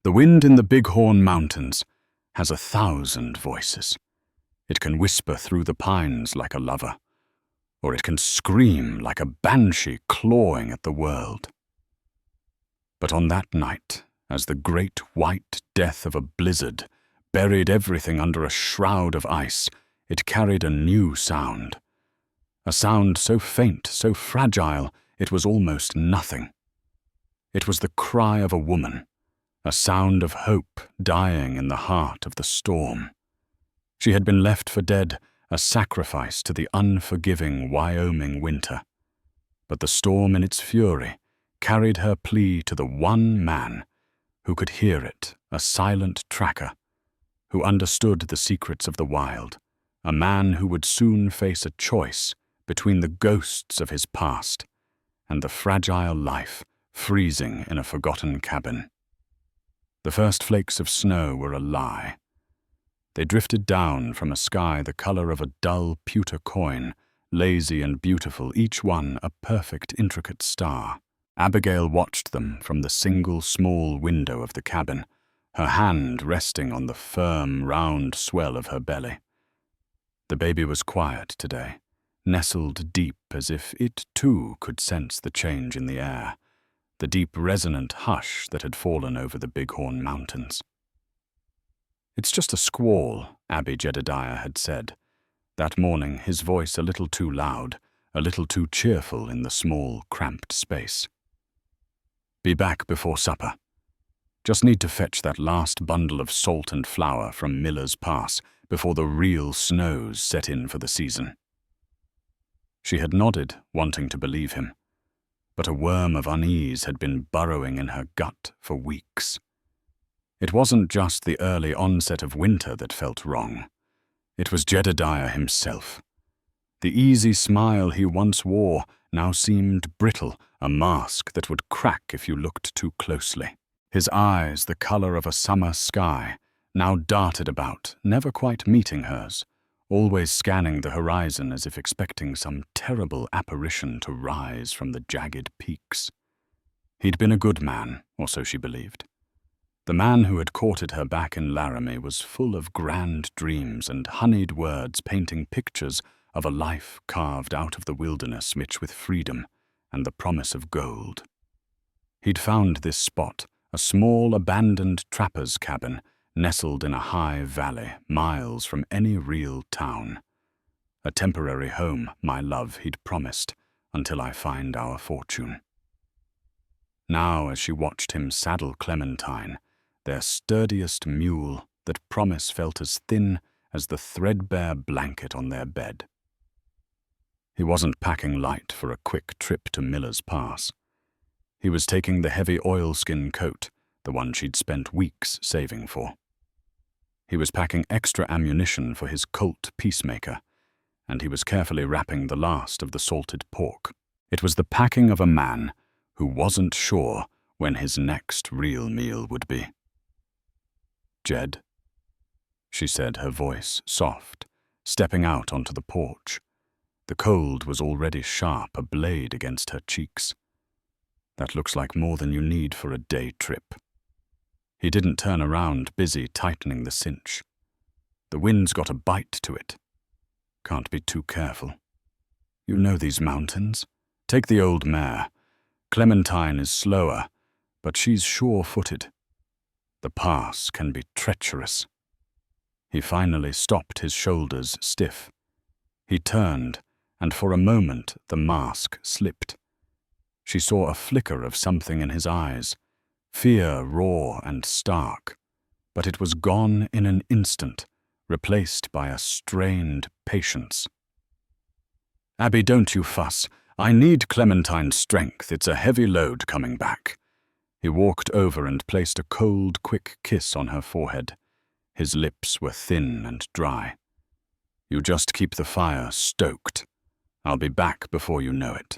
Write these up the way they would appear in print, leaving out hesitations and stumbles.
The wind in the Bighorn Mountains has 1,000 voices. It can whisper through the pines like a lover, or it can scream like a banshee clawing at the world. But on that night, as the great white death of a blizzard buried everything under a shroud of ice, it carried a new sound. A sound so faint, so fragile, it was almost nothing. It was the cry of a woman, a sound of hope dying in the heart of the storm. She had been left for dead, a sacrifice to the unforgiving Wyoming winter. But the storm in its fury carried her plea to the one man who could hear it, a silent tracker, who understood the secrets of the wild, a man who would soon face a choice between the ghosts of his past and the fragile life freezing in a forgotten cabin. The first flakes of snow were a lie. They drifted down from a sky the color of a dull pewter coin, lazy and beautiful, each one a perfect, intricate star. Abigail watched them from the single small window of the cabin, her hand resting on the firm, round swell of her belly. The baby was quiet today, nestled deep as if it too could sense the change in the air, the deep resonant hush that had fallen over the Bighorn Mountains. "It's just a squall," Abby Jedediah had said. That morning, his voice a little too loud, a little too cheerful in the small, cramped space. "Be back before supper. Just need to fetch that last bundle of salt and flour from Miller's Pass before the real snows set in for the season." She had nodded, wanting to believe him, but a worm of unease had been burrowing in her gut for weeks. It wasn't just the early onset of winter that felt wrong. It was Jedediah himself. The easy smile he once wore now seemed brittle, a mask that would crack if you looked too closely. His eyes, the color of a summer sky, now darted about, never quite meeting hers, always scanning the horizon as if expecting some terrible apparition to rise from the jagged peaks. He'd been a good man, or so she believed. The man who had courted her back in Laramie was full of grand dreams and honeyed words painting pictures of a life carved out of the wilderness rich with freedom and the promise of gold. He'd found this spot, a small abandoned trapper's cabin nestled in a high valley miles from any real town. A temporary home, my love, he'd promised, until I find our fortune. Now, as she watched him saddle Clementine, their sturdiest mule, that promise felt as thin as the threadbare blanket on their bed. He wasn't packing light for a quick trip to Miller's Pass. He was taking the heavy oilskin coat, the one she'd spent weeks saving for. He was packing extra ammunition for his Colt Peacemaker, and he was carefully wrapping the last of the salted pork. It was the packing of a man who wasn't sure when his next real meal would be. "Jed," she said, her voice soft, stepping out onto the porch. The cold was already sharp, a blade against her cheeks. "That looks like more than you need for a day trip." He didn't turn around, busy tightening the cinch. "The wind's got a bite to it. Can't be too careful. You know these mountains. Take the old mare. Clementine is slower, but she's sure-footed. The pass can be treacherous." He finally stopped, his shoulders stiff. He turned, and for a moment the mask slipped. She saw a flicker of something in his eyes, fear raw and stark, but it was gone in an instant, replaced by a strained patience. "Abby, don't you fuss. I need Clementine's strength. It's a heavy load coming back." He walked over and placed a cold, quick kiss on her forehead. His lips were thin and dry. "You just keep the fire stoked. I'll be back before you know it.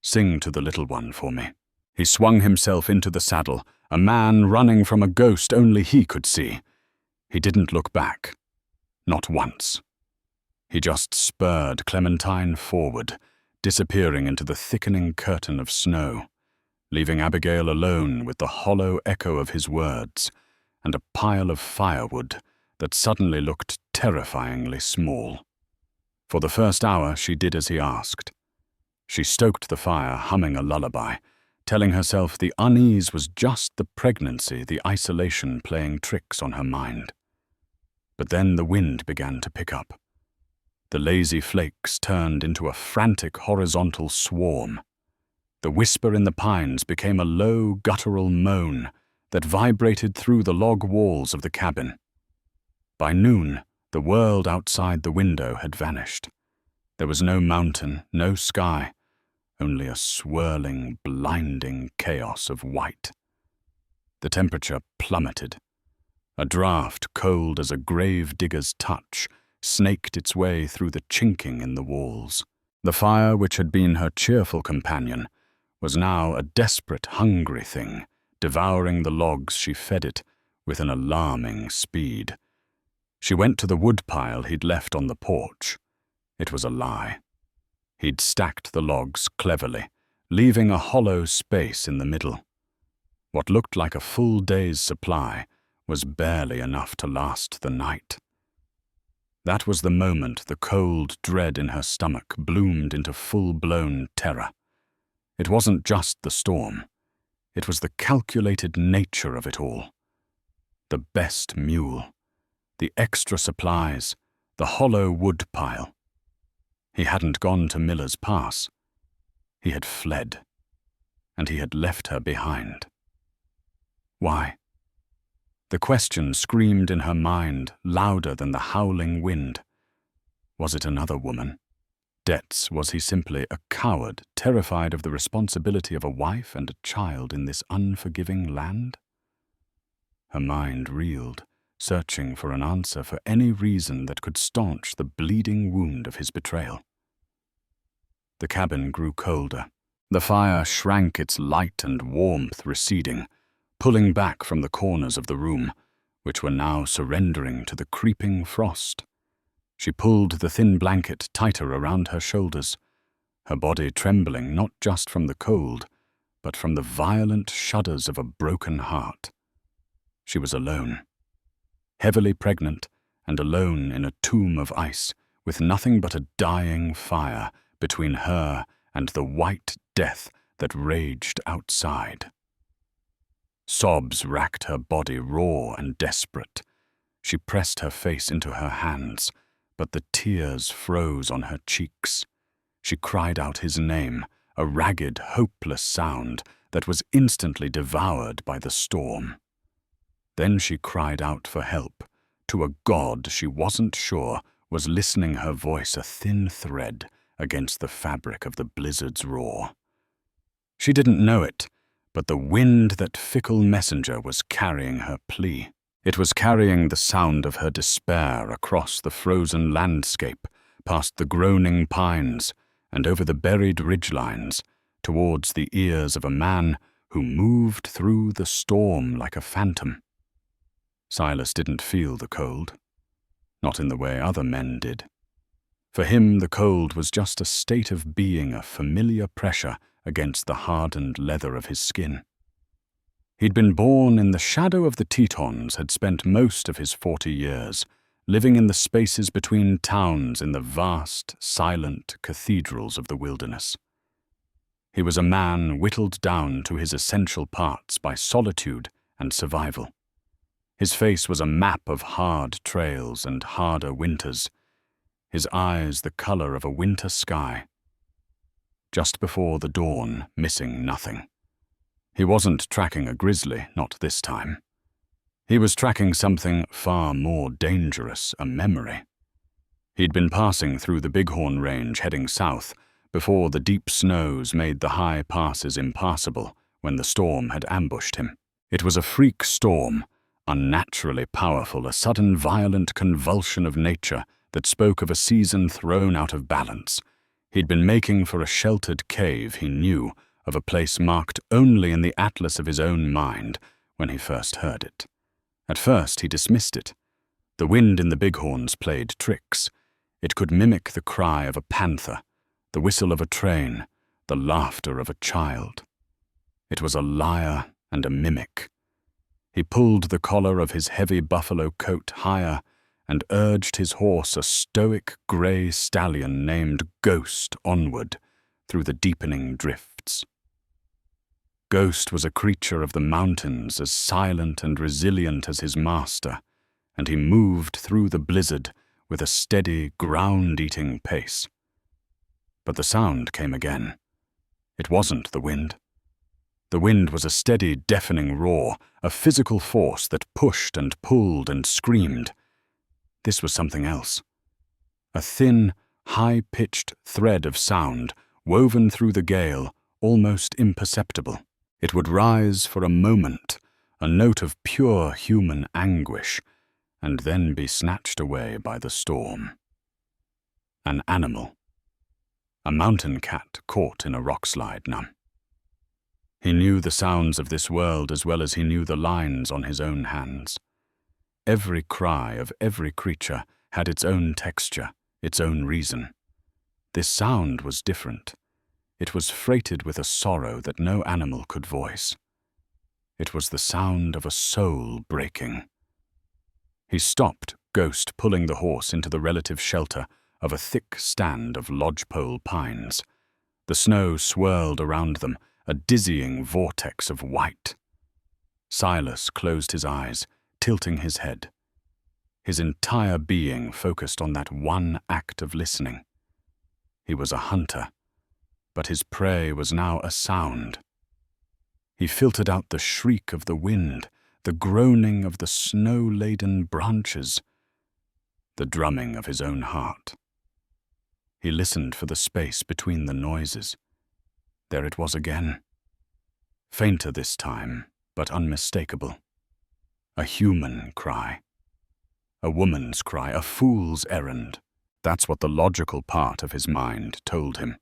Sing to the little one for me." He swung himself into the saddle, a man running from a ghost only he could see. He didn't look back. Not once. He just spurred Clementine forward, disappearing into the thickening curtain of snow. leaving Abigail alone with the hollow echo of his words and a pile of firewood that suddenly looked terrifyingly small. For the first hour, she did as he asked. She stoked the fire, humming a lullaby, telling herself the unease was just the pregnancy, the isolation playing tricks on her mind. But then the wind began to pick up. The lazy flakes turned into a frantic horizontal swarm. The whisper in the pines became a low, guttural moan that vibrated through the log walls of the cabin. By noon, the world outside the window had vanished. There was no mountain, no sky, only a swirling, blinding chaos of white. The temperature plummeted. A draught cold as a grave digger's touch snaked its way through the chinking in the walls. The fire, which had been her cheerful companion, was now a desperate, hungry thing, devouring the logs she fed it with an alarming speed. She went to the woodpile he'd left on the porch. It was a lie. He'd stacked the logs cleverly, leaving a hollow space in the middle. What looked like a full day's supply was barely enough to last the night. That was the moment the cold dread in her stomach bloomed into full-blown terror. It wasn't just the storm. It was the calculated nature of it all. The best mule, the extra supplies, the hollow wood pile. He hadn't gone to Miller's Pass. He had fled, and he had left her behind. Why? The question screamed in her mind, louder than the howling wind. Was it another woman? Debts, was he simply a coward, terrified of the responsibility of a wife and a child in this unforgiving land? Her mind reeled, searching for an answer for any reason that could staunch the bleeding wound of his betrayal. The cabin grew colder. The fire shrank, its light and warmth receding, pulling back from the corners of the room, which were now surrendering to the creeping frost. She pulled the thin blanket tighter around her shoulders, her body trembling not just from the cold, but from the violent shudders of a broken heart. She was alone, heavily pregnant and alone in a tomb of ice, with nothing but a dying fire between her and the white death that raged outside. Sobs racked her body, raw and desperate. She pressed her face into her hands, but the tears froze on her cheeks. She cried out his name, a ragged, hopeless sound that was instantly devoured by the storm. Then she cried out for help, to a god she wasn't sure was listening her voice a thin thread against the fabric of the blizzard's roar. She didn't know it, but the wind, that fickle messenger, was carrying her plea. It was carrying the sound of her despair across the frozen landscape, past the groaning pines, and over the buried ridgelines, towards the ears of a man who moved through the storm like a phantom. Silas didn't feel the cold, not in the way other men did. For him, the cold was just a state of being, a familiar pressure against the hardened leather of his skin. He'd been born in the shadow of the Tetons, had spent most of his 40 years living in the spaces between towns in the vast, silent cathedrals of the wilderness. He was a man whittled down to his essential parts by solitude and survival. His face was a map of hard trails and harder winters, his eyes the color of a winter sky. Just before the dawn, missing nothing. He wasn't tracking a grizzly, not this time. He was tracking something far more dangerous, a memory. He'd been passing through the Bighorn Range heading south before the deep snows made the high passes impassable when the storm had ambushed him. It was a freak storm, unnaturally powerful, a sudden violent convulsion of nature that spoke of a season thrown out of balance. He'd been making for a sheltered cave, he knew, of a place marked only in the atlas of his own mind when he first heard it. At first he dismissed it. The wind in the bighorns played tricks. It could mimic the cry of a panther, the whistle of a train, the laughter of a child. It was a liar and a mimic. He pulled the collar of his heavy buffalo coat higher and urged his horse, a stoic grey stallion named Ghost, onward through the deepening drifts. Ghost was a creature of the mountains, as silent and resilient as his master, and he moved through the blizzard with a steady, ground-eating pace. But the sound came again. It wasn't the wind. The wind was a steady, deafening roar, a physical force that pushed and pulled and screamed. This was something else. A thin, high-pitched thread of sound, woven through the gale, almost imperceptible. It would rise for a moment, a note of pure human anguish, and then be snatched away by the storm. An animal. A mountain cat caught in a rockslide numb. He knew the sounds of this world as well as he knew the lines on his own hands. Every cry of every creature had its own texture, its own reason. This sound was different. It was freighted with a sorrow that no animal could voice. It was the sound of a soul breaking. He stopped, Ghost pulling the horse into the relative shelter of a thick stand of lodgepole pines. The snow swirled around them, a dizzying vortex of white. Silas closed his eyes, tilting his head. His entire being focused on that one act of listening. He was a hunter, but his prey was now a sound. He filtered out the shriek of the wind, the groaning of the snow-laden branches, the drumming of his own heart. He listened for the space between the noises. There it was again. Fainter this time, but unmistakable. A human cry. A woman's cry, a fool's errand. That's what the logical part of his mind told him.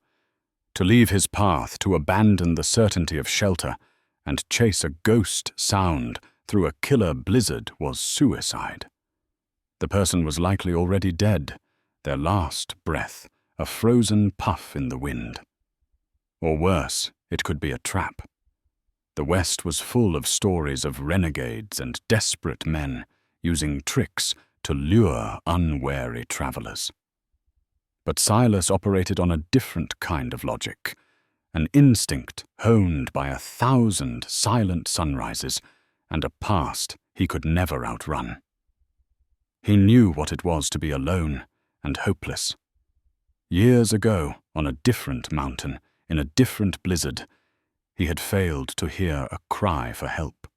To leave his path, to abandon the certainty of shelter, and chase a ghost sound through a killer blizzard was suicide. The person was likely already dead, their last breath, a frozen puff in the wind. Or worse, it could be a trap. The West was full of stories of renegades and desperate men using tricks to lure unwary travelers. But Silas operated on a different kind of logic, an instinct honed by 1,000 silent sunrises and a past he could never outrun. He knew what it was to be alone and hopeless. Years ago, on a different mountain, in a different blizzard, he had failed to hear a cry for help.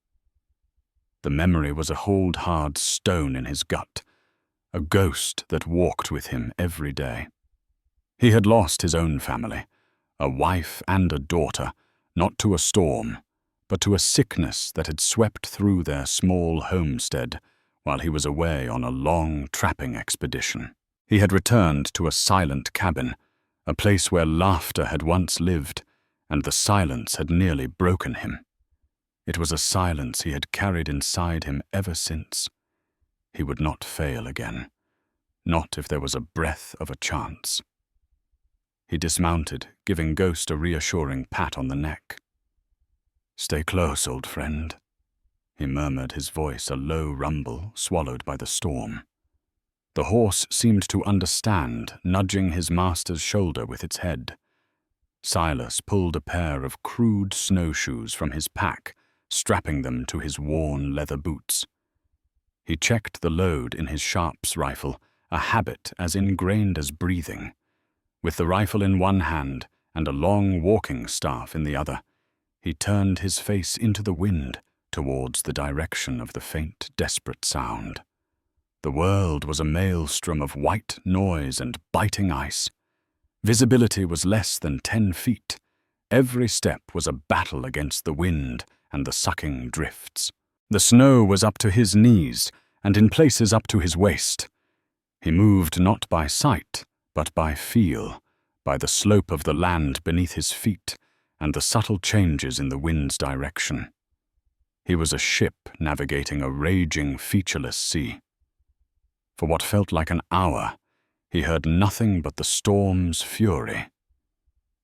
The memory was a hold-hard stone in his gut, a ghost that walked with him every day. He had lost his own family, a wife and a daughter, not to a storm, but to a sickness that had swept through their small homestead while he was away on a long trapping expedition. He had returned to a silent cabin, a place where laughter had once lived, and the silence had nearly broken him. It was a silence he had carried inside him ever since. He would not fail again, not if there was a breath of a chance. He dismounted, giving Ghost a reassuring pat on the neck. "Stay close, old friend," he murmured, his voice a low rumble swallowed by the storm. The horse seemed to understand, nudging his master's shoulder with its head. Silas pulled a pair of crude snowshoes from his pack, strapping them to his worn leather boots. He checked the load in his Sharps rifle, a habit as ingrained as breathing. With the rifle in one hand and a long walking staff in the other, he turned his face into the wind towards the direction of the faint, desperate sound. The world was a maelstrom of white noise and biting ice. Visibility was less than 10 feet. Every step was a battle against the wind and the sucking drifts. The snow was up to his knees and in places up to his waist. He moved not by sight, but by feel, by the slope of the land beneath his feet and the subtle changes in the wind's direction. He was a ship navigating a raging, featureless sea. For what felt like an hour, he heard nothing but the storm's fury.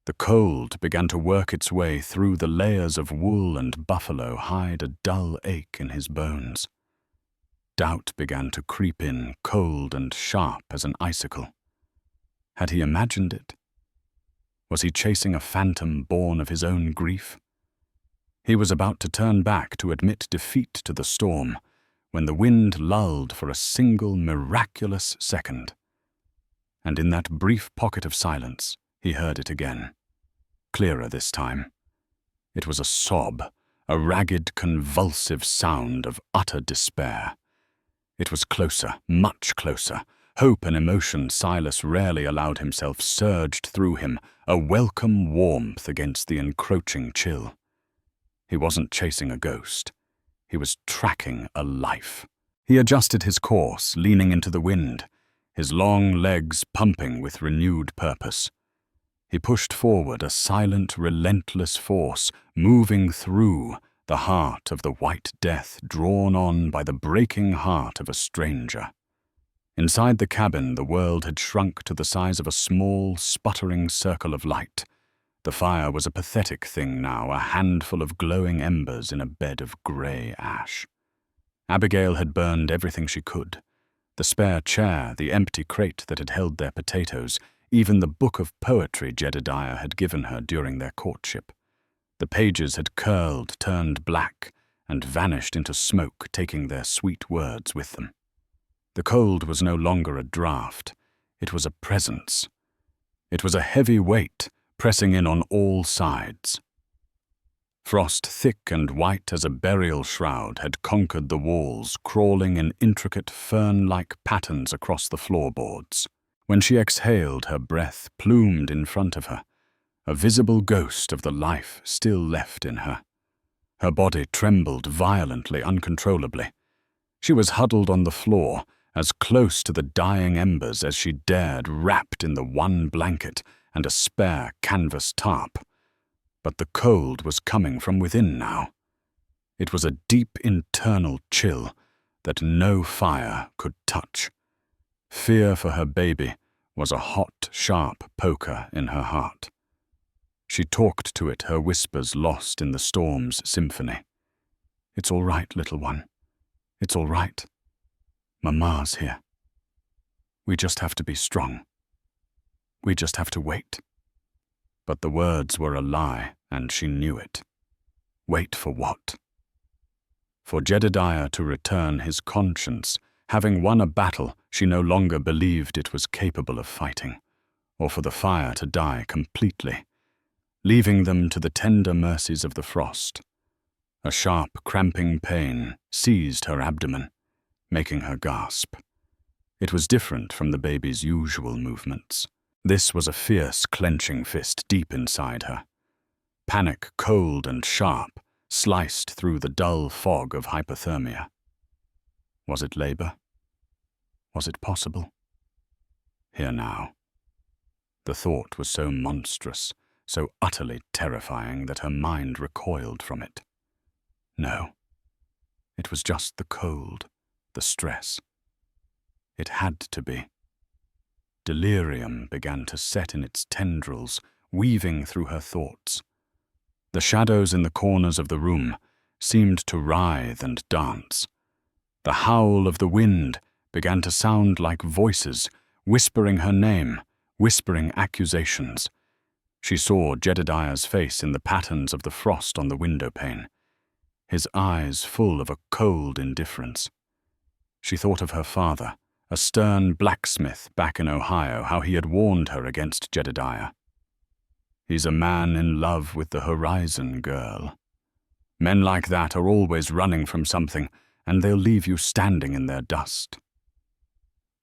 The cold began to work its way through the layers of wool and buffalo hide, a dull ache in his bones. Doubt began to creep in, cold and sharp as an icicle. Had he imagined it? Was he chasing a phantom born of his own grief? He was about to turn back to admit defeat to the storm, when the wind lulled for a single miraculous second. And in that brief pocket of silence, he heard it again. Clearer this time. It was a sob, a ragged, convulsive sound of utter despair. It was closer, much closer. Hope and emotion Silas rarely allowed himself surged through him, a welcome warmth against the encroaching chill. He wasn't chasing a ghost. He was tracking a life. He adjusted his course, leaning into the wind, his long legs pumping with renewed purpose. He pushed forward, a silent, relentless force, moving through the heart of the white death, drawn on by the breaking heart of a stranger. Inside the cabin, the world had shrunk to the size of a small, sputtering circle of light. The fire was a pathetic thing now, a handful of glowing embers in a bed of grey ash. Abigail had burned everything she could. The spare chair, the empty crate that had held their potatoes, even the book of poetry Jedediah had given her during their courtship. The pages had curled, turned black, and vanished into smoke, taking their sweet words with them. The cold was no longer a draught. It was a presence. It was a heavy weight, pressing in on all sides. Frost, thick and white as a burial shroud, had conquered the walls, crawling in intricate fern-like patterns across the floorboards. When she exhaled, her breath plumed in front of her, a visible ghost of the life still left in her. Her body trembled violently, uncontrollably. She was huddled on the floor, as close to the dying embers as she dared, wrapped in the one blanket and a spare canvas tarp. But the cold was coming from within now. It was a deep internal chill that no fire could touch. Fear for her baby was a hot, sharp poker in her heart. She talked to it, her whispers lost in the storm's symphony. "It's all right, little one. It's all right. Mama's here. We just have to be strong. We just have to wait." But the words were a lie, and she knew it. Wait for what? For Jedediah to return his conscience, having won a battle she no longer believed it was capable of fighting, or for the fire to die completely, leaving them to the tender mercies of the frost. A sharp, cramping pain seized her abdomen, making her gasp. It was different from the baby's usual movements. This was a fierce, clenching fist deep inside her. Panic, cold and sharp, sliced through the dull fog of hypothermia. Was it labor? Was it possible? Here now. The thought was so monstrous, so utterly terrifying that her mind recoiled from it. No. It was just the cold, the stress. It had to be. Delirium began to set in its tendrils, weaving through her thoughts. The shadows in the corners of the room seemed to writhe and dance. The howl of the wind began to sound like voices, whispering her name, whispering accusations. She saw Jedediah's face in the patterns of the frost on the window pane, his eyes full of a cold indifference. She thought of her father, a stern blacksmith back in Ohio, how he had warned her against Jedediah. "He's a man in love with the horizon, girl. Men like that are always running from something, and they'll leave you standing in their dust."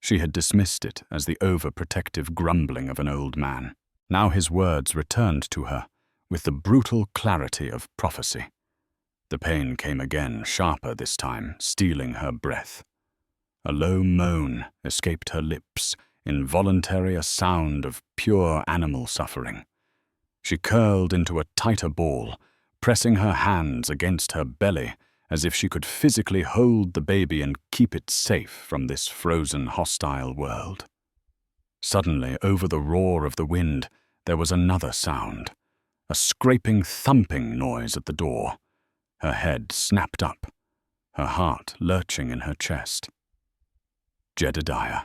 She had dismissed it as the overprotective grumbling of an old man. Now his words returned to her with the brutal clarity of prophecy. The pain came again, sharper this time, stealing her breath. A low moan escaped her lips, involuntary, a sound of pure animal suffering. She curled into a tighter ball, pressing her hands against her belly as if she could physically hold the baby and keep it safe from this frozen, hostile world. Suddenly, over the roar of the wind, There was another sound, a scraping, thumping noise at the door. Her head snapped up, her heart lurching in her chest. Jedediah.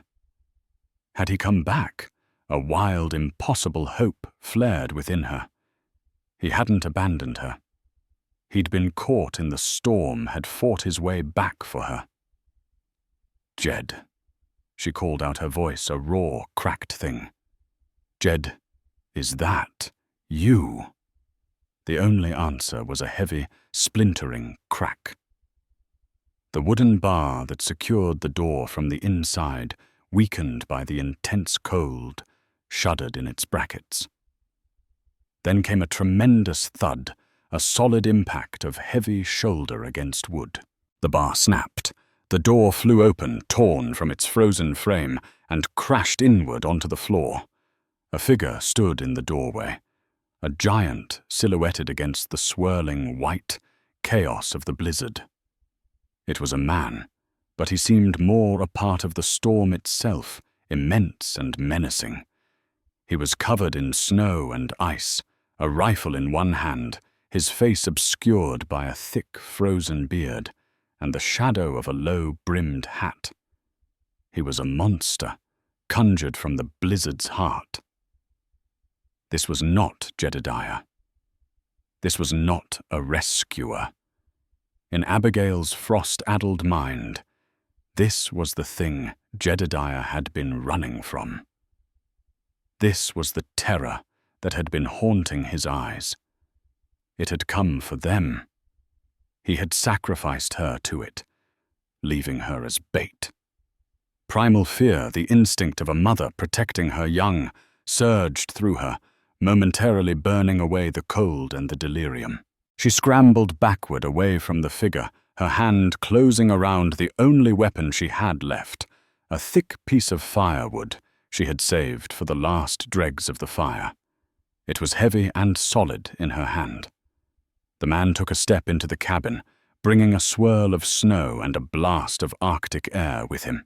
Had he come back? A wild, impossible hope flared within her. He hadn't abandoned her. He'd been caught in the storm, had fought his way back for her. Jed. She called out, her voice a raw, cracked thing. Jed, is that you? The only answer was a heavy, splintering crack. The wooden bar that secured the door from the inside, weakened by the intense cold, shuddered in its brackets. Then came a tremendous thud, a solid impact of heavy shoulder against wood. The bar snapped. The door flew open, torn from its frozen frame, and crashed inward onto the floor. A figure stood in the doorway, a giant silhouetted against the swirling white chaos of the blizzard. It was a man, but he seemed more a part of the storm itself, immense and menacing. He was covered in snow and ice, a rifle in one hand, his face obscured by a thick frozen beard and the shadow of a low-brimmed hat. He was a monster, conjured from the blizzard's heart. This was not Jedediah. This was not a rescuer. In Abigail's frost-addled mind, this was the thing Jedediah had been running from. This was the terror that had been haunting his eyes. It had come for them. He had sacrificed her to it, leaving her as bait. Primal fear, the instinct of a mother protecting her young, surged through her, momentarily burning away the cold and the delirium. She scrambled backward away from the figure, her hand closing around the only weapon she had left, a thick piece of firewood she had saved for the last dregs of the fire. It was heavy and solid in her hand. The man took a step into the cabin, bringing a swirl of snow and a blast of Arctic air with him.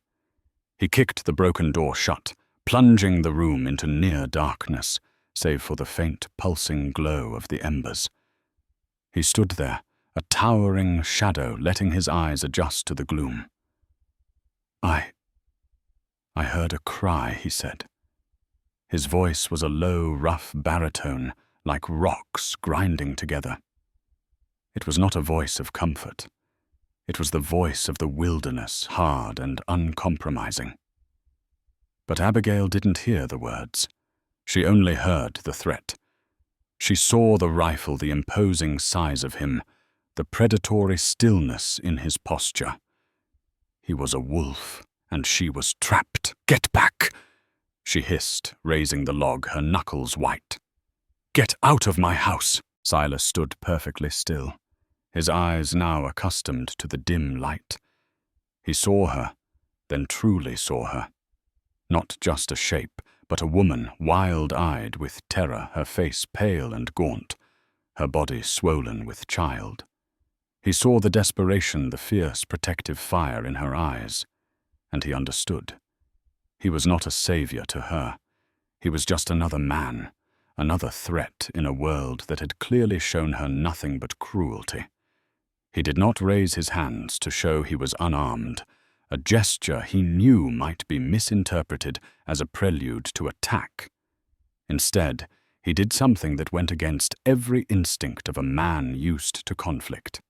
He kicked the broken door shut, plunging the room into near darkness, save for the faint, pulsing glow of the embers. He stood there, a towering shadow, letting his eyes adjust to the gloom. I heard a cry, he said. His voice was a low, rough baritone, like rocks grinding together. It was not a voice of comfort. It was the voice of the wilderness, hard and uncompromising. But Abigail didn't hear the words. She only heard the threat. She saw the rifle, the imposing size of him, the predatory stillness in his posture. He was a wolf, and she was trapped. "Get back!" she hissed, raising the log, her knuckles white. "Get out of my house!" Silas stood perfectly still, his eyes now accustomed to the dim light. He saw her, then truly saw her. Not just a shape, but a woman, wild-eyed with terror, her face pale and gaunt, her body swollen with child. He saw the desperation, the fierce protective fire in her eyes, and he understood. He was not a savior to her. He was just another man, another threat in a world that had clearly shown her nothing but cruelty. He did not raise his hands to show he was unarmed, a gesture he knew might be misinterpreted as a prelude to attack. Instead, he did something that went against every instinct of a man used to conflict.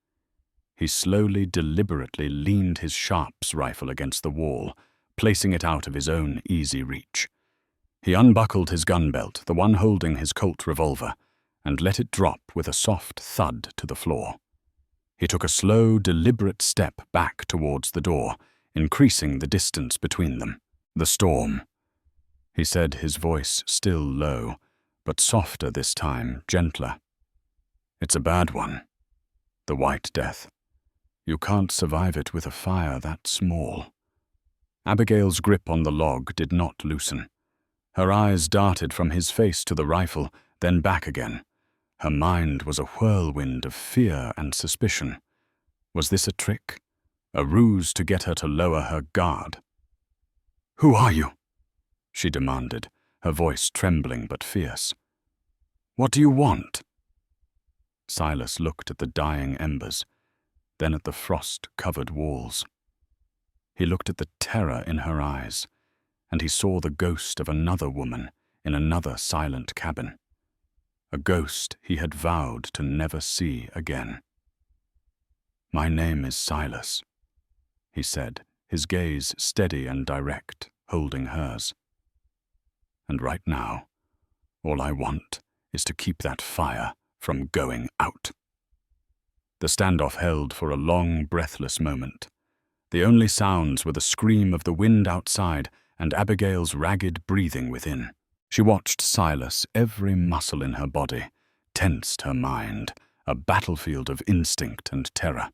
He slowly, deliberately leaned his sharps rifle against the wall, placing it out of his own easy reach. He unbuckled his gun belt, the one holding his Colt revolver, and let it drop with a soft thud to the floor. He took a slow, deliberate step back towards the door, increasing the distance between them. "The storm," he said, his voice still low, but softer this time, gentler. "It's a bad one. The White Death. You can't survive it with a fire that small." Abigail's grip on the log did not loosen. Her eyes darted from his face to the rifle, then back again. Her mind was a whirlwind of fear and suspicion. Was this a trick? A ruse to get her to lower her guard? "Who are you?" she demanded, her voice trembling but fierce. What do you want?" Silas looked at the dying embers, then at the frost-covered walls. He looked at the terror in her eyes, and he saw the ghost of another woman in another silent cabin, a ghost he had vowed to never see again. "My name is Silas," he said, his gaze steady and direct, holding hers. "And right now, all I want is to keep that fire from going out." The standoff held for a long, breathless moment. The only sounds were the scream of the wind outside and Abigail's ragged breathing within. She watched Silas, every muscle in her body, tensed her mind, a battlefield of instinct and terror.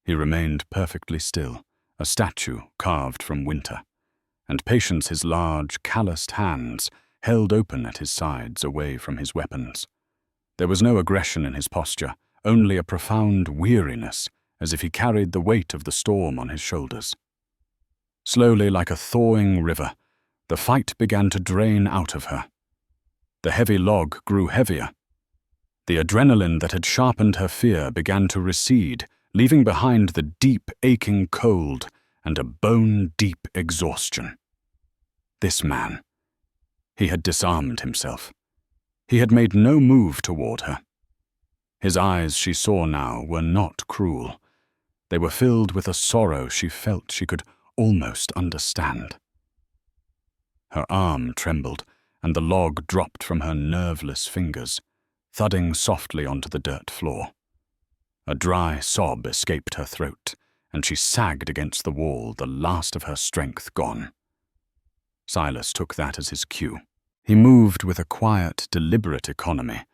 He remained perfectly still, a statue carved from winter, and Patience, his large, calloused hands, held open at his sides away from his weapons. There was no aggression in his posture, only a profound weariness, as if he carried the weight of the storm on his shoulders. Slowly, like a thawing river, the fight began to drain out of her. The heavy log grew heavier. The adrenaline that had sharpened her fear began to recede, leaving behind the deep, aching cold and a bone-deep exhaustion. This man. He had disarmed himself. He had made no move toward her. His eyes, she saw now, were not cruel. They were filled with a sorrow she felt she could almost understand. Her arm trembled, and the log dropped from her nerveless fingers, thudding softly onto the dirt floor. A dry sob escaped her throat, and she sagged against the wall, the last of her strength gone. Silas took that as his cue. He moved with a quiet, deliberate economy,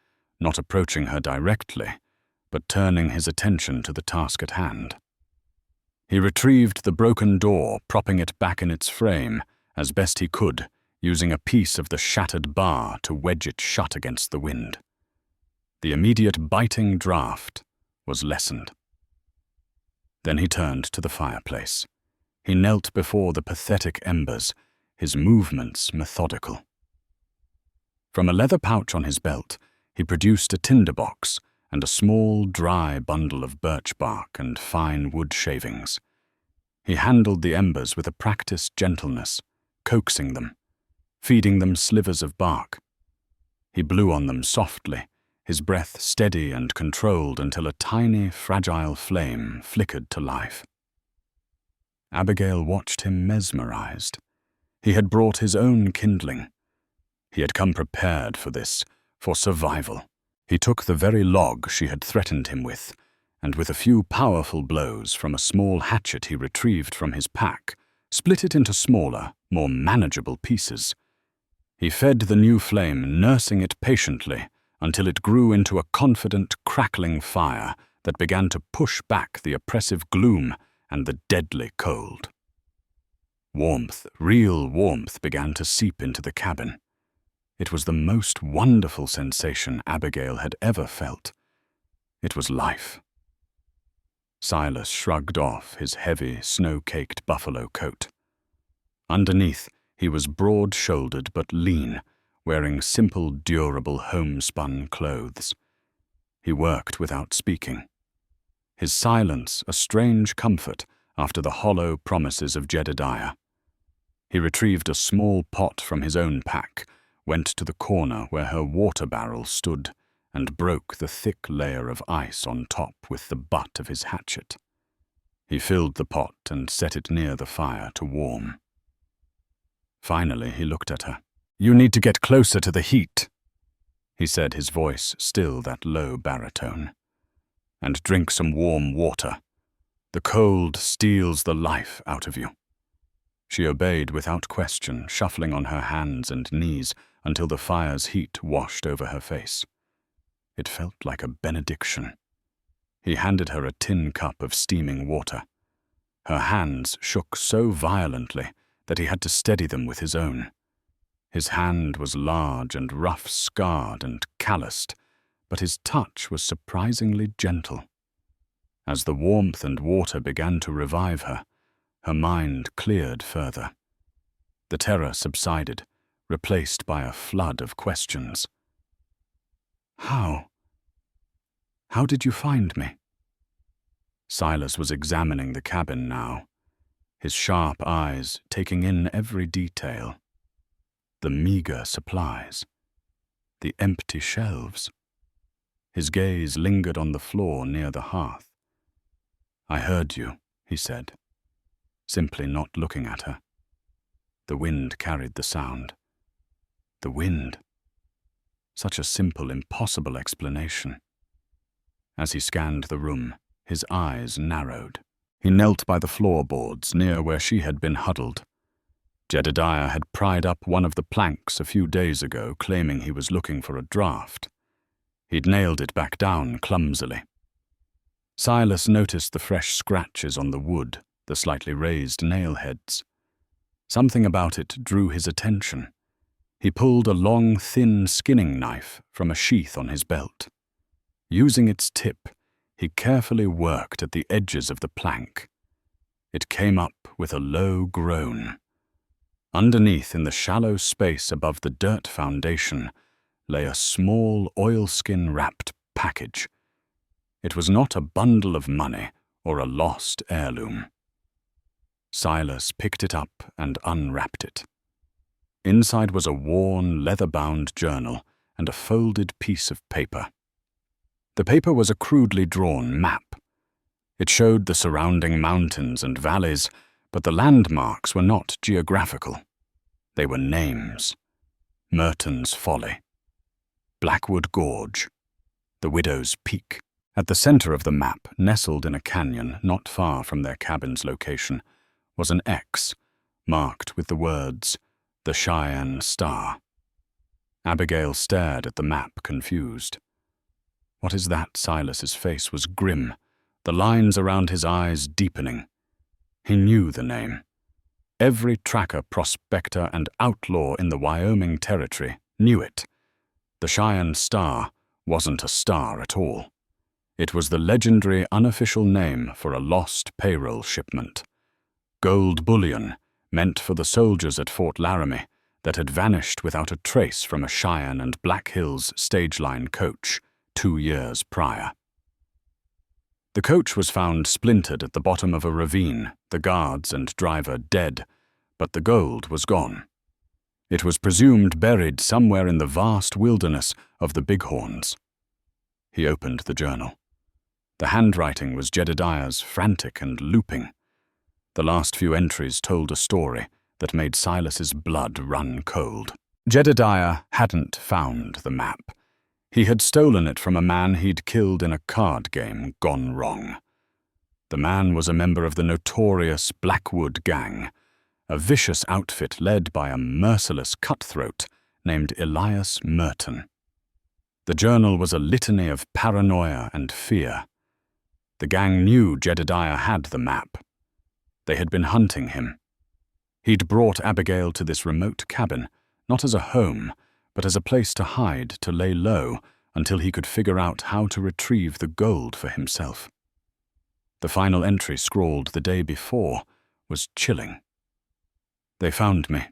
not approaching her directly, but turning his attention to the task at hand. He retrieved the broken door, propping it back in its frame as best he could, using a piece of the shattered bar to wedge it shut against the wind. The immediate biting draft was lessened. Then he turned to the fireplace. He knelt before the pathetic embers, his movements methodical. From a leather pouch on his belt, he produced a tinderbox and a small, dry bundle of birch bark and fine wood shavings. He handled the embers with a practiced gentleness, coaxing them, feeding them slivers of bark. He blew on them softly, his breath steady and controlled until a tiny, fragile flame flickered to life. Abigail watched him mesmerized. He had brought his own kindling. He had come prepared for this, for survival. He took the very log she had threatened him with, and with a few powerful blows from a small hatchet he retrieved from his pack, split it into smaller, more manageable pieces. He fed the new flame, nursing it patiently, until it grew into a confident, crackling fire that began to push back the oppressive gloom and the deadly cold. Warmth, real warmth, began to seep into the cabin. It was the most wonderful sensation Abigail had ever felt. It was life. Silas shrugged off his heavy, snow-caked buffalo coat. Underneath, he was broad-shouldered but lean, wearing simple, durable, homespun clothes. He worked without speaking. His silence a strange comfort after the hollow promises of Jedediah. He retrieved a small pot from his own pack, went to the corner where her water barrel stood, and broke the thick layer of ice on top with the butt of his hatchet. He filled the pot and set it near the fire to warm. Finally, he looked at her. "You need to get closer to the heat," he said, his voice still that low baritone. "And drink some warm water. The cold steals the life out of you." She obeyed without question, shuffling on her hands and knees until the fire's heat washed over her face. It felt like a benediction. He handed her a tin cup of steaming water. Her hands shook so violently that he had to steady them with his own. His hand was large and rough-scarred and calloused, but his touch was surprisingly gentle. As the warmth and water began to revive her, her mind cleared further. The terror subsided, replaced by a flood of questions. How? How did you find me? Silas was examining the cabin now, his sharp eyes taking in every detail. The meager supplies, the empty shelves. His gaze lingered on the floor near the hearth. "I heard you," he said, simply not looking at her. The wind carried the sound. The wind. Such a simple, impossible explanation. As he scanned the room, his eyes narrowed. He knelt by the floorboards near where she had been huddled. Jedediah had pried up one of the planks a few days ago, claiming he was looking for a draft. He'd nailed it back down clumsily. Silas noticed the fresh scratches on the wood, the slightly raised nail heads. Something about it drew his attention. He pulled a long, thin skinning knife from a sheath on his belt. Using its tip, he carefully worked at the edges of the plank. It came up with a low groan. Underneath, in the shallow space above the dirt foundation, lay a small oilskin-wrapped package. It was not a bundle of money or a lost heirloom. Silas picked it up and unwrapped it. Inside was a worn, leather-bound journal and a folded piece of paper. The paper was a crudely drawn map. It showed the surrounding mountains and valleys, but the landmarks were not geographical. They were names. Merton's Folly, Blackwood Gorge, the Widow's Peak. At the center of the map, nestled in a canyon not far from their cabin's location, was an X, marked with the words, "The Cheyenne Star." Abigail stared at the map, confused. "What is that?" Silas's face was grim, the lines around his eyes deepening. He knew the name. Every tracker, prospector, and outlaw in the Wyoming Territory knew it. The Cheyenne Star wasn't a star at all. It was the legendary unofficial name for a lost payroll shipment. Gold bullion meant for the soldiers at Fort Laramie that had vanished without a trace from a Cheyenne and Black Hills stage line coach 2 years prior. The coach was found splintered at the bottom of a ravine, the guards and driver dead, but the gold was gone. It was presumed buried somewhere in the vast wilderness of the Bighorns. He opened the journal. The handwriting was Jedediah's, frantic and looping. The last few entries told a story that made Silas's blood run cold. Jedediah hadn't found the map. He had stolen it from a man he'd killed in a card game gone wrong. The man was a member of the notorious Blackwood Gang, a vicious outfit led by a merciless cutthroat named Elias Merton. The journal was a litany of paranoia and fear. The gang knew Jedediah had the map. They had been hunting him. He'd brought Abigail to this remote cabin, not as a home, but as a place to hide, to lay low, until he could figure out how to retrieve the gold for himself. The final entry, scrawled the day before, was chilling. "They found me.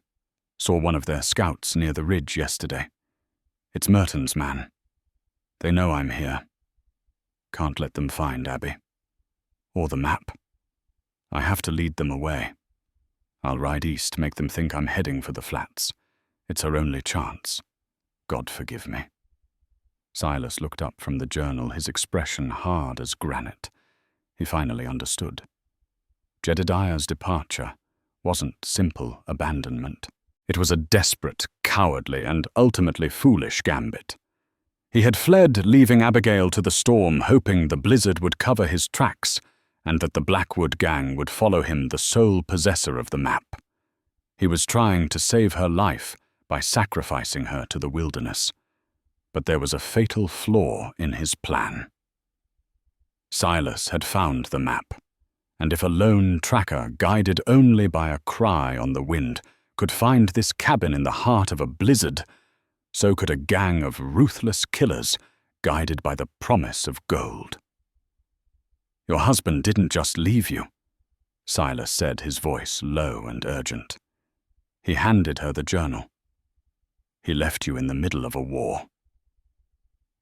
Saw one of their scouts near the ridge yesterday. It's Merton's man. They know I'm here. Can't let them find Abby. Or the map. I have to lead them away. I'll ride east, make them think I'm heading for the flats. It's our only chance. God forgive me." Silas looked up from the journal, his expression hard as granite. He finally understood. Jedediah's departure wasn't simple abandonment. It was a desperate, cowardly, and ultimately foolish gambit. He had fled, leaving Abigail to the storm, hoping the blizzard would cover his tracks and that the Blackwood Gang would follow him, the sole possessor of the map. He was trying to save her life by sacrificing her to the wilderness. But there was a fatal flaw in his plan. Silas had found the map, and if a lone tracker, guided only by a cry on the wind, could find this cabin in the heart of a blizzard, so could a gang of ruthless killers guided by the promise of gold. "Your husband didn't just leave you," Silas said, his voice low and urgent. He handed her the journal. "He left you in the middle of a war."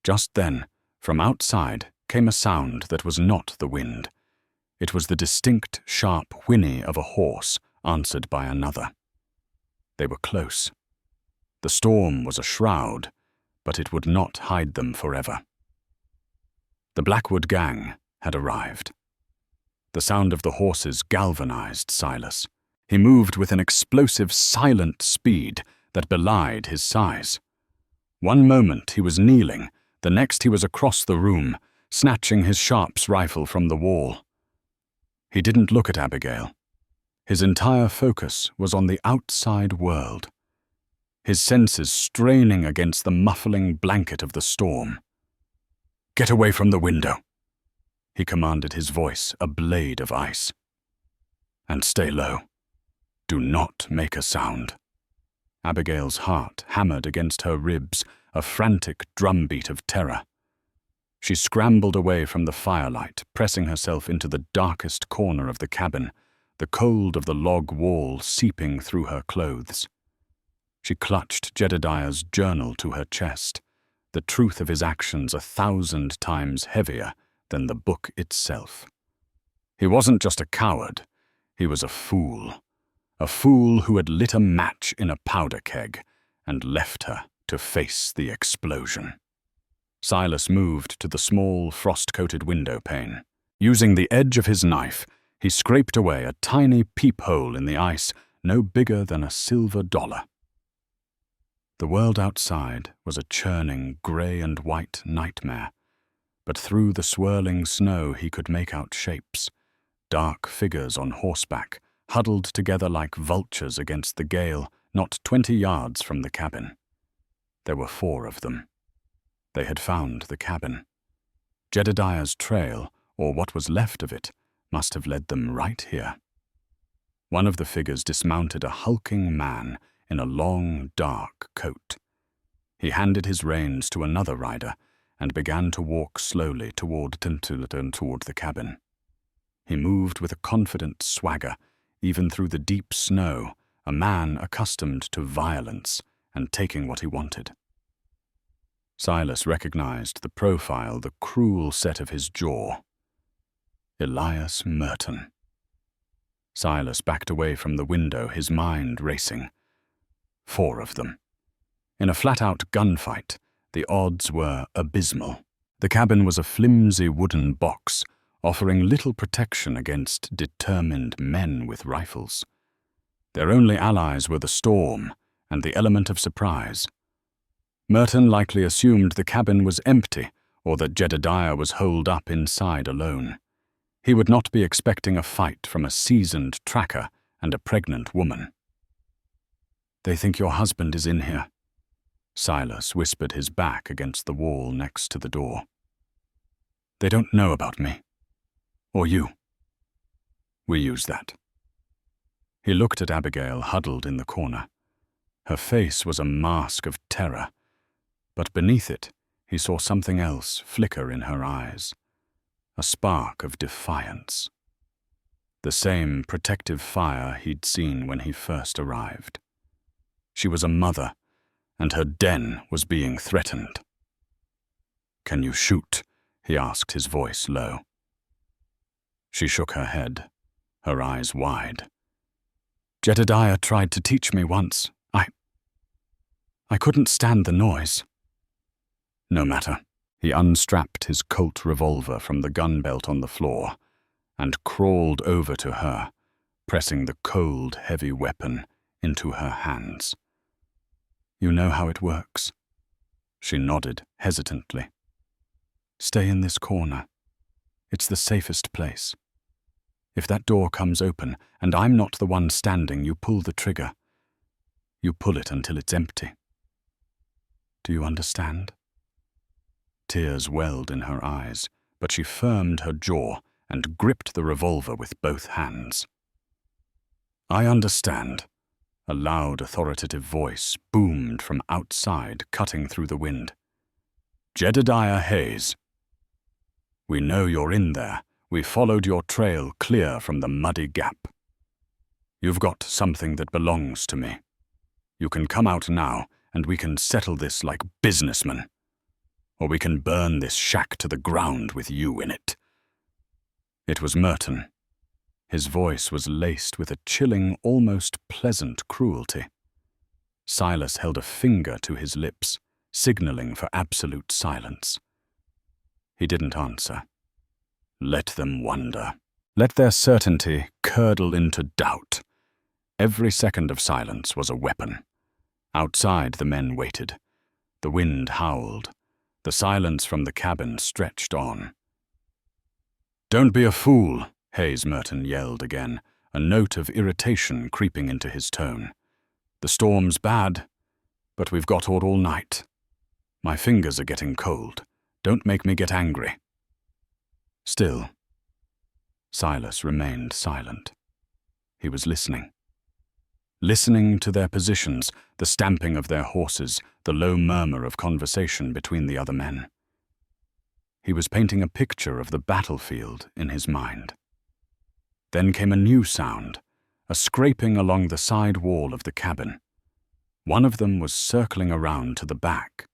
Just then, from outside, came a sound that was not the wind. It was the distinct, sharp whinny of a horse, answered by another. They were close. The storm was a shroud, but it would not hide them forever. The Blackwood gang had arrived. The sound of the horses galvanized Silas. He moved with an explosive, silent speed that belied his size. One moment he was kneeling, the next he was across the room, snatching his Sharps rifle from the wall. He didn't look at Abigail. His entire focus was on the outside world, his senses straining against the muffling blanket of the storm. "Get away from the window," he commanded, his voice a blade of ice. "And stay low. Do not make a sound." Abigail's heart hammered against her ribs, a frantic drumbeat of terror. She scrambled away from the firelight, pressing herself into the darkest corner of the cabin, the cold of the log wall seeping through her clothes. She clutched Jedediah's journal to her chest, the truth of his actions 1,000 times heavier than the book itself. He wasn't just a coward, he was a fool who had lit a match in a powder keg and left her to face the explosion. Silas moved to the small, frost-coated window pane. Using the edge of his knife, he scraped away a tiny peephole in the ice no bigger than a silver dollar. The world outside was a churning grey and white nightmare, but through the swirling snow he could make out shapes, dark figures on horseback, huddled together like vultures against the gale, not 20 yards from the cabin. There were 4 of them. They had found the cabin. Jedediah's trail, or what was left of it, must have led them right here. One of the figures dismounted a hulking man in a long, dark coat. He handed his reins to another rider and began to walk slowly toward the cabin. He moved with a confident swagger, even through the deep snow, a man accustomed to violence and taking what he wanted. Silas recognized the profile, the cruel set of his jaw. Elias Merton. Silas backed away from the window, his mind racing. 4 of them. In a flat-out gunfight, the odds were abysmal. The cabin was a flimsy wooden box, offering little protection against determined men with rifles. Their only allies were the storm and the element of surprise. Merton likely assumed the cabin was empty, or that Jedediah was holed up inside alone. He would not be expecting a fight from a seasoned tracker and a pregnant woman. "They think your husband is in here," Silas whispered, his back against the wall next to the door. "They don't know about me. Or you. We use that." He looked at Abigail huddled in the corner. Her face was a mask of terror, but beneath it he saw something else flicker in her eyes, a spark of defiance. The same protective fire he'd seen when he first arrived. She was a mother, and her den was being threatened. "Can you shoot?" he asked, his voice low. She shook her head, her eyes wide. "Jedediah tried to teach me once. I couldn't stand the noise." "No matter." He unstrapped his Colt revolver from the gun belt on the floor and crawled over to her, pressing the cold, heavy weapon into her hands. "You know how it works." She nodded hesitantly. "Stay in this corner. It's the safest place. If that door comes open and I'm not the one standing, you pull the trigger. You pull it until it's empty. Do you understand?" Tears welled in her eyes, but she firmed her jaw and gripped the revolver with both hands. "I understand." A loud, authoritative voice boomed from outside, cutting through the wind. "Jedediah Hayes. We know you're in there. We followed your trail clear from the muddy gap. You've got something that belongs to me. You can come out now, and we can settle this like businessmen." or we can burn this shack to the ground with you in it." It was Merton. His voice was laced with a chilling, almost pleasant cruelty. Silas held a finger to his lips, signaling for absolute silence. He didn't answer. Let them wonder. Let their certainty curdle into doubt. Every second of silence was a weapon. Outside, the men waited. The wind howled. The silence from the cabin stretched on. "Don't be a fool," Hayes Merton yelled again, a note of irritation creeping into his tone. "The storm's bad, but we've got all night. My fingers are getting cold. Don't make me get angry." Still, Silas remained silent. He was listening. Listening to their positions, the stamping of their horses, the low murmur of conversation between the other men. He was painting a picture of the battlefield in his mind. Then came a new sound, a scraping along the side wall of the cabin. One of them was circling around to the back.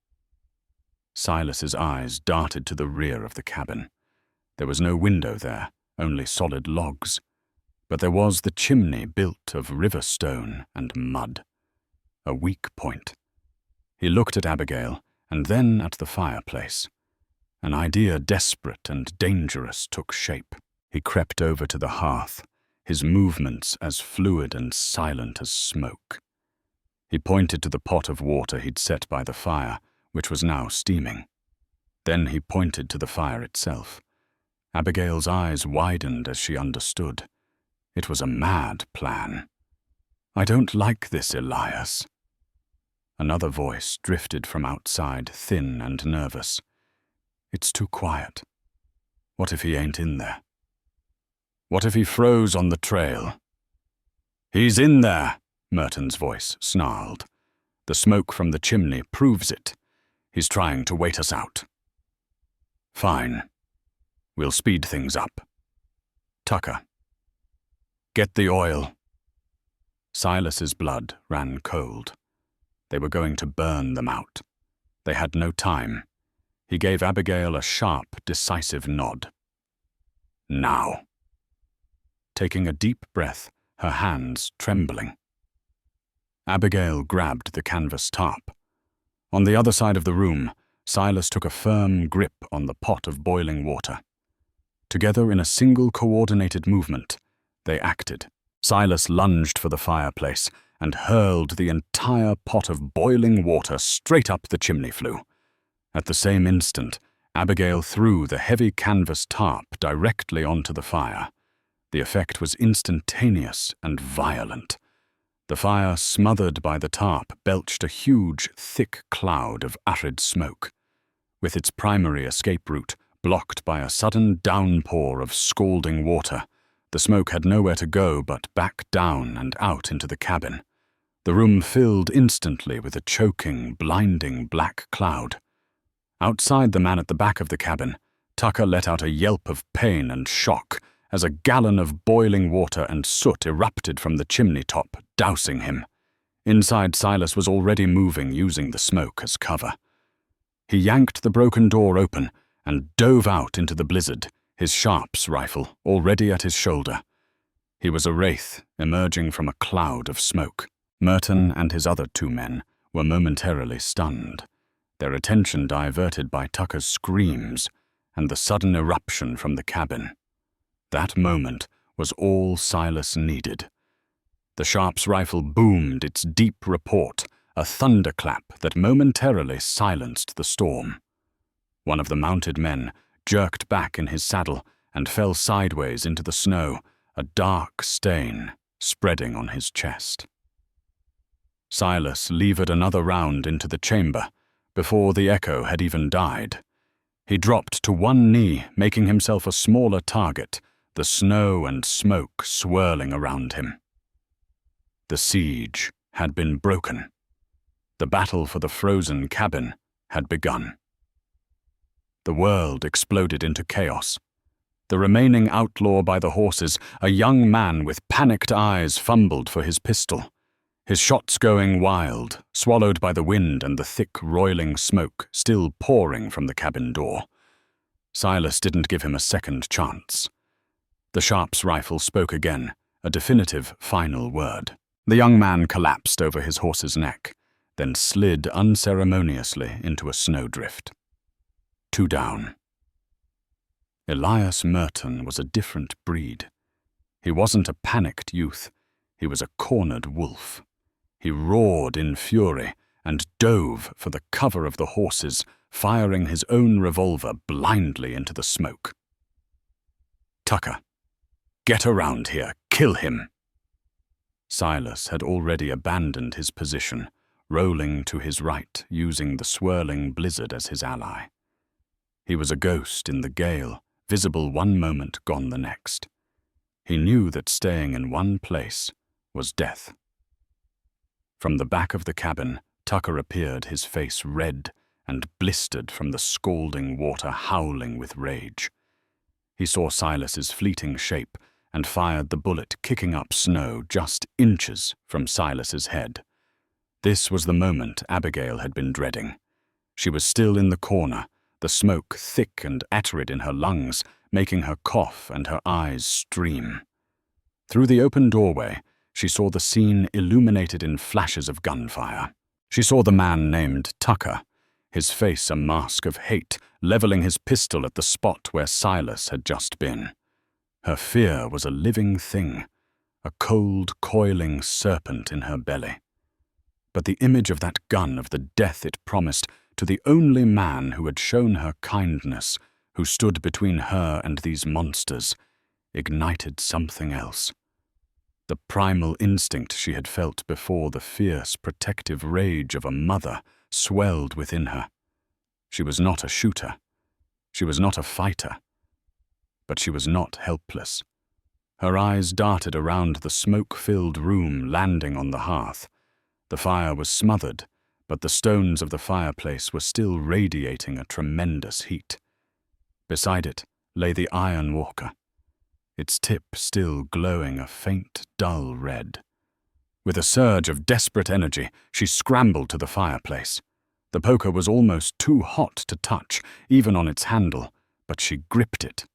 Silas's eyes darted to the rear of the cabin. There was no window there, only solid logs. But there was the chimney built of river stone and mud. A weak point. He looked at Abigail and then at the fireplace. An idea desperate and dangerous took shape. He crept over to the hearth, his movements as fluid and silent as smoke. He pointed to the pot of water he'd set by the fire, which was now steaming. Then he pointed to the fire itself. Abigail's eyes widened as she understood. It was a mad plan. "I don't like this, Elias." Another voice drifted from outside, thin and nervous. "It's too quiet. What if he ain't in there? What if he froze on the trail?" "He's in there," Merton's voice snarled. "The smoke from the chimney proves it. He's trying to wait us out." "Fine. We'll speed things up. Tucker, get the oil." Silas's blood ran cold. They were going to burn them out. They had no time. He gave Abigail a sharp, decisive nod. "Now." Taking a deep breath, her hands trembling. Abigail grabbed the canvas tarp. On the other side of the room, Silas took a firm grip on the pot of boiling water. Together in a single coordinated movement, they acted. Silas lunged for the fireplace and hurled the entire pot of boiling water straight up the chimney flue. At the same instant, Abigail threw the heavy canvas tarp directly onto the fire. The effect was instantaneous and violent. The fire, smothered by the tarp, belched a huge, thick cloud of arid smoke. With its primary escape route blocked by a sudden downpour of scalding water, the smoke had nowhere to go but back down and out into the cabin. The room filled instantly with a choking, blinding black cloud. Outside the man at the back of the cabin, Tucker let out a yelp of pain and shock as a gallon of boiling water and soot erupted from the chimney top, dousing him. Inside, Silas was already moving, using the smoke as cover. He yanked the broken door open and dove out into the blizzard, his Sharps rifle already at his shoulder. He was a wraith emerging from a cloud of smoke. Merton and his other two men were momentarily stunned, their attention diverted by Tucker's screams and the sudden eruption from the cabin. That moment was all Silas needed. The Sharps rifle boomed its deep report, a thunderclap that momentarily silenced the storm. One of the mounted men jerked back in his saddle and fell sideways into the snow, a dark stain spreading on his chest. Silas levered another round into the chamber before the echo had even died. He dropped to one knee, making himself a smaller target, the snow and smoke swirling around him. The siege had been broken. The battle for the frozen cabin had begun. The world exploded into chaos. The remaining outlaw by the horses, a young man with panicked eyes, fumbled for his pistol. his shots going wild, swallowed by the wind and the thick, roiling smoke still pouring from the cabin door. Silas didn't give him a second chance. The Sharp's rifle spoke again, a definitive final word. The young man collapsed over his horse's neck, then slid unceremoniously into a snowdrift. 2 down. Elias Merton was a different breed. He wasn't a panicked youth. He was a cornered wolf. He roared in fury and dove for the cover of the horses, firing his own revolver blindly into the smoke. "Tucker, get around here, kill him!" Silas had already abandoned his position, rolling to his right, using the swirling blizzard as his ally. He was a ghost in the gale, visible one moment, gone the next. He knew that staying in one place was death. From the back of the cabin, Tucker appeared, his face red and blistered from the scalding water, howling with rage. He saw Silas's fleeting shape and fired the bullet, kicking up snow just inches from Silas's head. This was the moment Abigail had been dreading. She was still in the corner, the smoke thick and acrid in her lungs, making her cough and her eyes stream. Through the open doorway, she saw the scene illuminated in flashes of gunfire. She saw the man named Tucker, his face a mask of hate, leveling his pistol at the spot where Silas had just been. Her fear was a living thing, a cold, coiling serpent in her belly. But the image of that gun, of the death it promised to the only man who had shown her kindness, who stood between her and these monsters, ignited something else. The primal instinct she had felt before, the fierce, protective rage of a mother, swelled within her. She was not a shooter. She was not a fighter. But she was not helpless. Her eyes darted around the smoke-filled room, landing on the hearth. The fire was smothered, but the stones of the fireplace were still radiating a tremendous heat. Beside it lay the iron walker, its tip still glowing a faint, dull red. With a surge of desperate energy, she scrambled to the fireplace. The poker was almost too hot to touch, even on its handle, but she gripped it.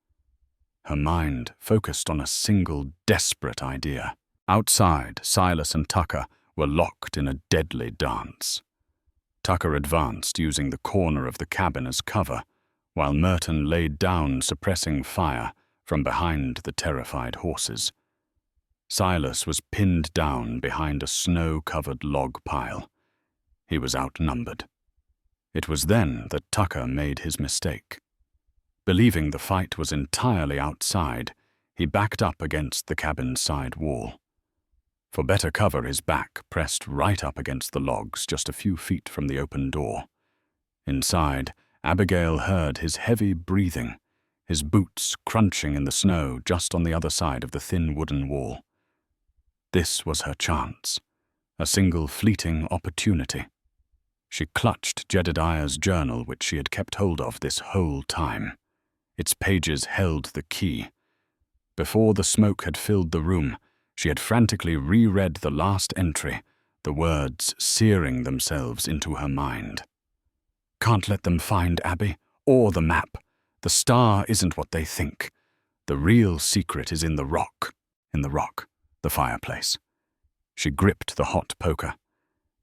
Her mind focused on a single desperate idea. Outside, Silas and Tucker were locked in a deadly dance. Tucker advanced, using the corner of the cabin as cover, while Merton laid down, suppressing fire from behind the terrified horses. Silas was pinned down behind a snow-covered log pile. He was outnumbered. It was then that Tucker made his mistake. Believing the fight was entirely outside, he backed up against the cabin's side wall. For better cover, his back pressed right up against the logs just a few feet from the open door. Inside, Abigail heard his heavy breathing, his boots crunching in the snow just on the other side of the thin wooden wall. This was her chance, a single fleeting opportunity. She clutched Jedediah's journal, which she had kept hold of this whole time. Its pages held the key. Before the smoke had filled the room, she had frantically reread the last entry, the words searing themselves into her mind. "Can't let them find Abby, or the map. The star isn't what they think. The real secret is in the rock, the fireplace." She gripped the hot poker.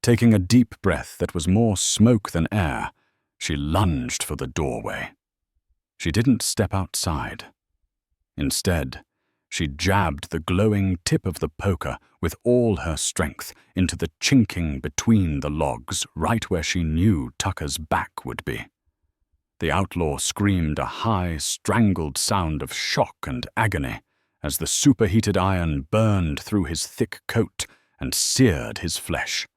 Taking a deep breath that was more smoke than air, she lunged for the doorway. She didn't step outside. Instead, she jabbed the glowing tip of the poker with all her strength into the chinking between the logs, right where she knew Tucker's back would be. The outlaw screamed a high, strangled sound of shock and agony as the superheated iron burned through his thick coat and seared his flesh.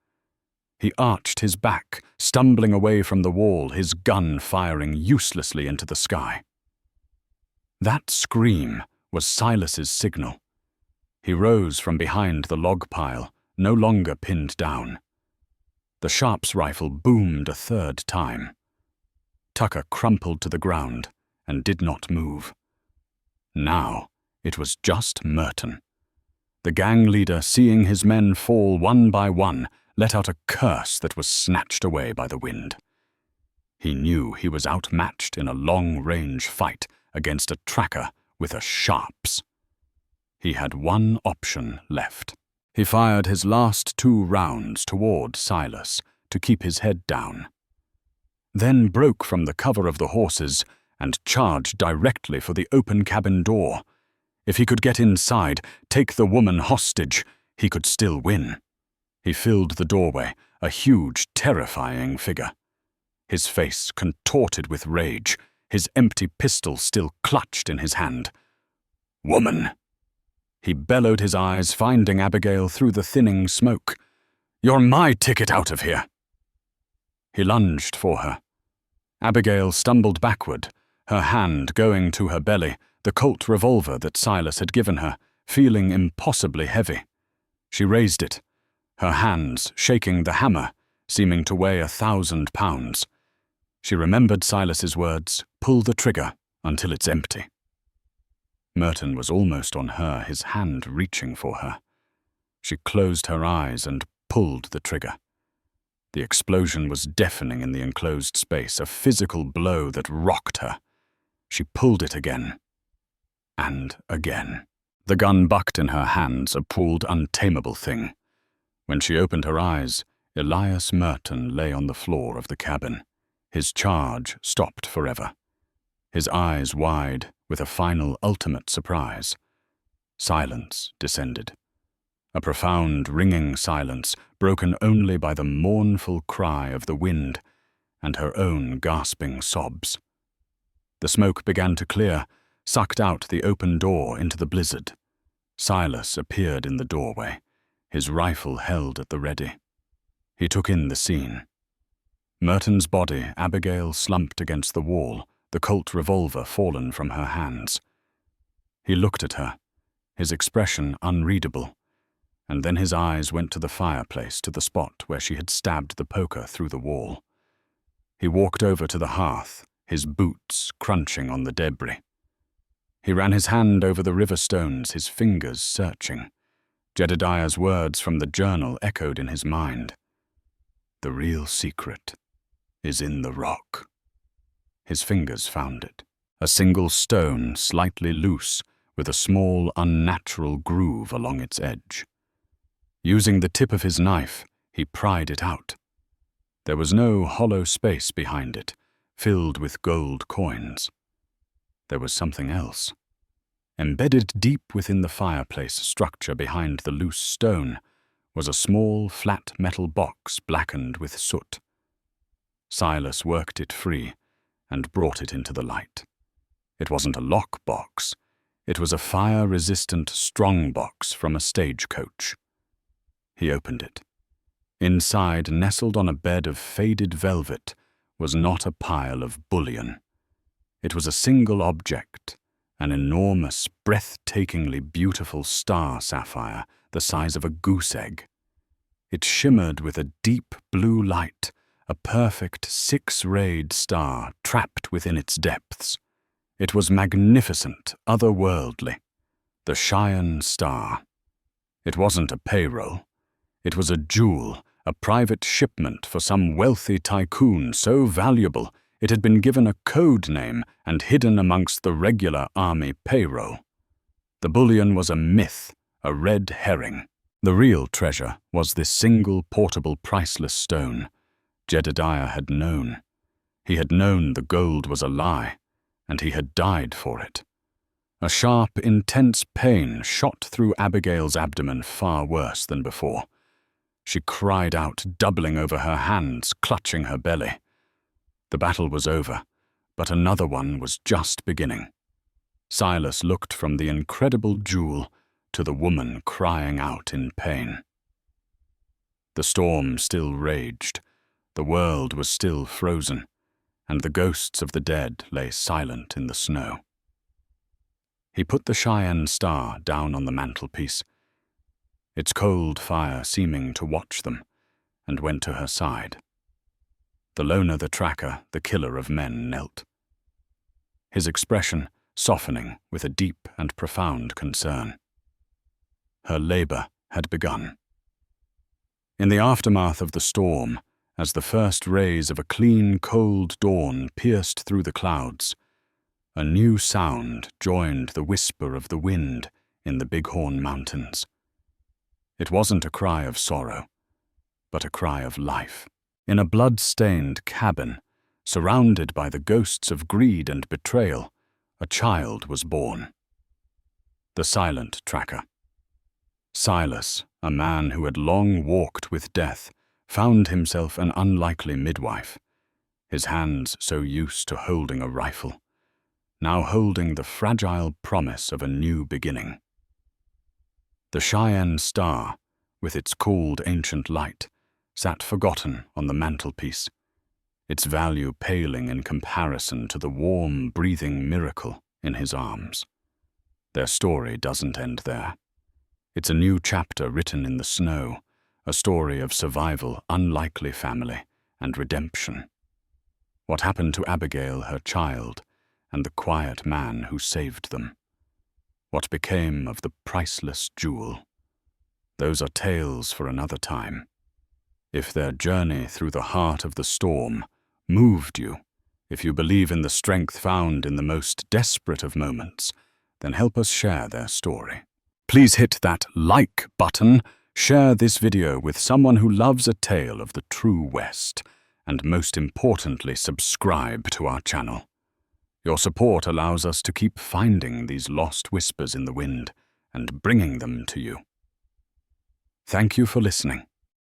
He arched his back, stumbling away from the wall, his gun firing uselessly into the sky. That scream was Silas's signal. He rose from behind the log pile, no longer pinned down. The Sharp's rifle boomed a third time. Tucker crumpled to the ground and did not move. Now it was just Merton. The gang leader, seeing his men fall one by one, let out a curse that was snatched away by the wind. He knew he was outmatched in a long-range fight against a tracker with a sharps. He had one option left. He fired his last 2 rounds toward Silas to keep his head down, then broke from the cover of the horses and charged directly for the open cabin door. If he could get inside, take the woman hostage, he could still win. He filled the doorway, a huge, terrifying figure. His face contorted with rage, his empty pistol still clutched in his hand. "Woman!" He bellowed, his eyes finding Abigail through the thinning smoke. "You're my ticket out of here!" He lunged for her. Abigail stumbled backward, her hand going to her belly, the Colt revolver that Silas had given her, feeling impossibly heavy. She raised it, her hands shaking the hammer, seeming to weigh 1,000 pounds. She remembered Silas's words, "Pull the trigger until it's empty." Merton was almost on her, his hand reaching for her. She closed her eyes and pulled the trigger. The explosion was deafening in the enclosed space, a physical blow that rocked her. She pulled it again. And again. The gun bucked in her hands, a pulled, untamable thing. When she opened her eyes, Elias Merton lay on the floor of the cabin. His charge stopped forever. His eyes wide, with a final, ultimate surprise. Silence descended. A profound, ringing silence, broken only by the mournful cry of the wind and her own gasping sobs. The smoke began to clear, sucked out the open door into the blizzard. Silas appeared in the doorway, his rifle held at the ready. He took in the scene. Merton's body, Abigail slumped against the wall, the Colt revolver fallen from her hands. He looked at her, his expression unreadable, and then his eyes went to the fireplace, to the spot where she had stabbed the poker through the wall. He walked over to the hearth, his boots crunching on the debris. He ran his hand over the river stones, his fingers searching. Jedediah's words from the journal echoed in his mind. "The real secret is in the rock." His fingers found it. A single stone, slightly loose, with a small, unnatural groove along its edge. Using the tip of his knife, he pried it out. There was no hollow space behind it, filled with gold coins. There was something else. Embedded deep within the fireplace structure behind the loose stone was a small, flat metal box blackened with soot. Silas worked it free and brought it into the light. It wasn't a lock box. It was a fire-resistant strong box from a stagecoach. He opened it. Inside, nestled on a bed of faded velvet, was not a pile of bullion. It was a single object, an enormous, breathtakingly beautiful star sapphire the size of a goose egg. It shimmered with a deep blue light, a perfect 6-rayed star trapped within its depths. It was magnificent, otherworldly. The Cheyenne Star. It wasn't a payroll. It was a jewel, a private shipment for some wealthy tycoon so valuable it had been given a code name and hidden amongst the regular army payroll. The bullion was a myth, a red herring. The real treasure was this single portable priceless stone. Jedediah had known. He had known the gold was a lie, and he had died for it. A sharp, intense pain shot through Abigail's abdomen, far worse than before. She cried out, doubling over her hands, clutching her belly. The battle was over, but another one was just beginning. Silas looked from the incredible jewel to the woman crying out in pain. The storm still raged, the world was still frozen, and the ghosts of the dead lay silent in the snow. He put the Cheyenne Star down on the mantelpiece, its cold fire seeming to watch them, and went to her side. The loner, the tracker, the killer of men, knelt. His expression softening with a deep and profound concern. her labor had begun. In the aftermath of the storm, as the first rays of a clean, cold dawn pierced through the clouds, a new sound joined the whisper of the wind in the Bighorn Mountains. It wasn't a cry of sorrow, but a cry of life. In a blood-stained cabin, surrounded by the ghosts of greed and betrayal, a child was born. The silent tracker. Silas, a man who had long walked with death, found himself an unlikely midwife, his hands so used to holding a rifle, now holding the fragile promise of a new beginning. The Cheyenne star, with its cold ancient light, sat forgotten on the mantelpiece, its value paling in comparison to the warm, breathing miracle in his arms. Their story doesn't end there. It's a new chapter written in the snow, a story of survival, unlikely family, and redemption. What happened to Abigail, her child, and the quiet man who saved them? What became of the priceless jewel? Those are tales for another time. If their journey through the heart of the storm moved you, if you believe in the strength found in the most desperate of moments, then help us share their story. Please hit that like button, share this video with someone who loves a tale of the true West, and most importantly, subscribe to our channel. Your support allows us to keep finding these lost whispers in the wind and bringing them to you. Thank you for listening.